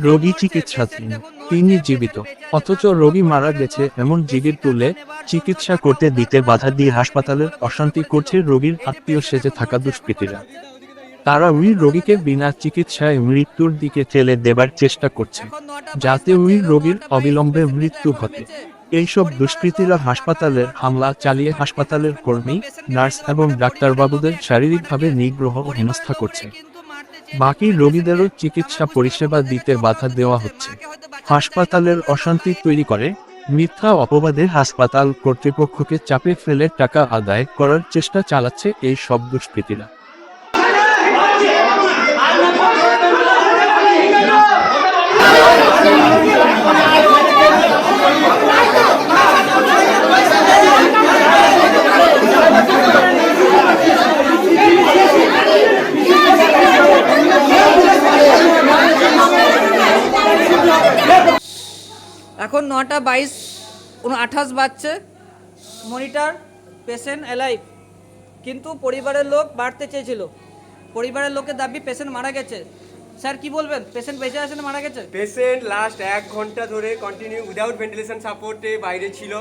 রোগী চিকিৎসাধীন, তিনি জীবিত, অথচ রোগী মারা গেছে এমন জিগির তুলে চিকিৎসা করতে দিতে বাধা দিয়ে হাসপাতালের অশান্তি করছে রোগীর আত্মীয় সেজে থাকা দুষ্কৃতীরা। তারা ওই রোগীকে বিনা চিকিৎসায় মৃত্যুর দিকে ঠেলে দেবার চেষ্টা করছে, যাতে ওই রোগীর অবিলম্বে মৃত্যু ঘটে। এইসব দুষ্কৃতীরা হাসপাতালের হামলা চালিয়ে হাসপাতালের কর্মী, নার্স এবং ডাক্তারবাবুদের শারীরিকভাবে নিগ্রহ ও হেনস্থা করছে। বাকি রোগীদেরও চিকিৎসা পরিষেবা দিতে বাধা দেওয়া হচ্ছে। হাসপাতালের অশান্তি তৈরি করে মিথ্যা অপবাদে হাসপাতাল কর্তৃপক্ষকে চাপে ফেলে টাকা আদায় করার চেষ্টা চালাচ্ছে এই সব দুষ্কৃতীরা। এখন 9টা 28 বাজছে। মনিটর পেশেন্ট অ্যালাইভ, কিন্তু পরিবারের লোক বাড়তে চেয়েছিল। পরিবারের লোকের দাবি পেশেন্ট মারা গেছে। স্যার কি বলবেন, পেশেন্ট বেঁচে আছে না মারা গেছে? পেশেন্ট লাস্ট 1 ঘন্টা ধরে কন্টিনিউ উইদাউট ভেন্টিলেশন সাপোর্টে বাইরে ছিল।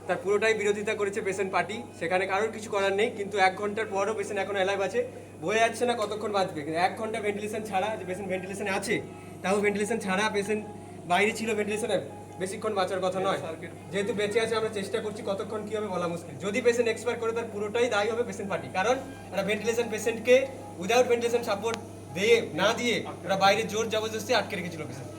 তার পুরোটাই বিরোধিতা করেছে পেশেন্ট পার্টি, সেখানে কারোর কিছু করার নেই। কিন্তু 1 ঘন্টার পরও পেশেন্ট এখন অ্যালাইভ আছে। বোঝা যাচ্ছে না কতক্ষণ বাঁচবে, কিন্তু 1 ঘন্টা ভেন্টিলেশন ছাড়া, যে পেশেন্ট ভেন্টিলেশনে আছে তাও ভেন্টিলেশন ছাড়া পেশেন্ট বাইরে ছিল ভেন্টিলেশনে, বেশিক্ষণ বাঁচার কথা নয়। যেহেতু বেঁচে আছে আমরা চেষ্টা করছি, কতক্ষণ কী হবে বলা মুশকিল। যদি পেশেন্ট এক্সপায়ার করে তার পুরোটাই দায়ী হবে পেশেন্ট পার্টি, কারণ একটা ভেন্টিলেশন পেশেন্টকে উইদাউট ভেন্টিলেশন সাপোর্ট না দিয়ে ওরা বাইরে জোর জবরদস্তি আটকে রেখেছিল পেশেন্ট।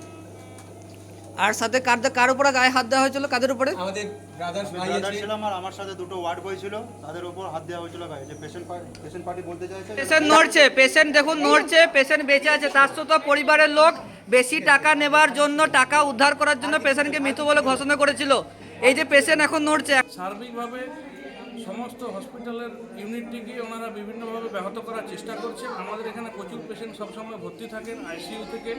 আর সাথে কার উপরে গায়ে হাত দেওয়া হয়েছিল? কাদের উপরে? আমাদের ব্রাদার্স ভাই ছিলাম আর আমার সাথে দুটো ওয়ার্ড বয় ছিল, তাদের উপর হাত দেওয়া হয়েছিল গায়ে। যে পেশেন্ট পার্টি বলতে চাইছে পেশেন্ট নড়ছে, পেশেন্ট দেখুন নড়ছে, পেশেন্ট বেঁচে আছে। তার সাথে পরিবারের লোক বেশি টাকা নেবার জন্য, টাকা উদ্ধার করার জন্য পেশেন্টকে মৃত বলে ঘোষণা করেছিল। এই যে পেশেন্ট এখন নড়ছে। সার্বিকভাবে সমস্ত হসপিটালের ইউনিটটিকে ওনারা বিভিন্নভাবে ব্যাহত করার চেষ্টা করছেন। আমাদের এখানে প্রচুর পেশেন্ট সবসময় ভর্তি থাকেন আইসিইউ থেকে।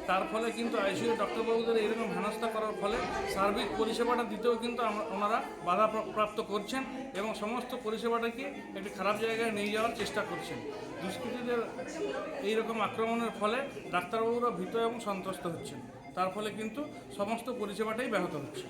তার ফলে কিন্তু আইসিইউ ডক্টরবাবুদের এরকম হেনস্থা করার ফলে সার্বিক পরিষেবাটা দিতেও কিন্তু ওনারা বাধাপ্রাপ্ত করছেন এবং সমস্ত পরিষেবাটাকে একটি খারাপ জায়গায় নিয়ে যাওয়ার চেষ্টা করছেন। দুষ্কৃতীদের এইরকম আক্রমণের ফলে ডাক্তারবাবুরা ভীত এবং সন্ত্রস্ত হচ্ছেন। তার ফলে কিন্তু সমস্ত পরিষেবাটাই ব্যাহত হচ্ছে।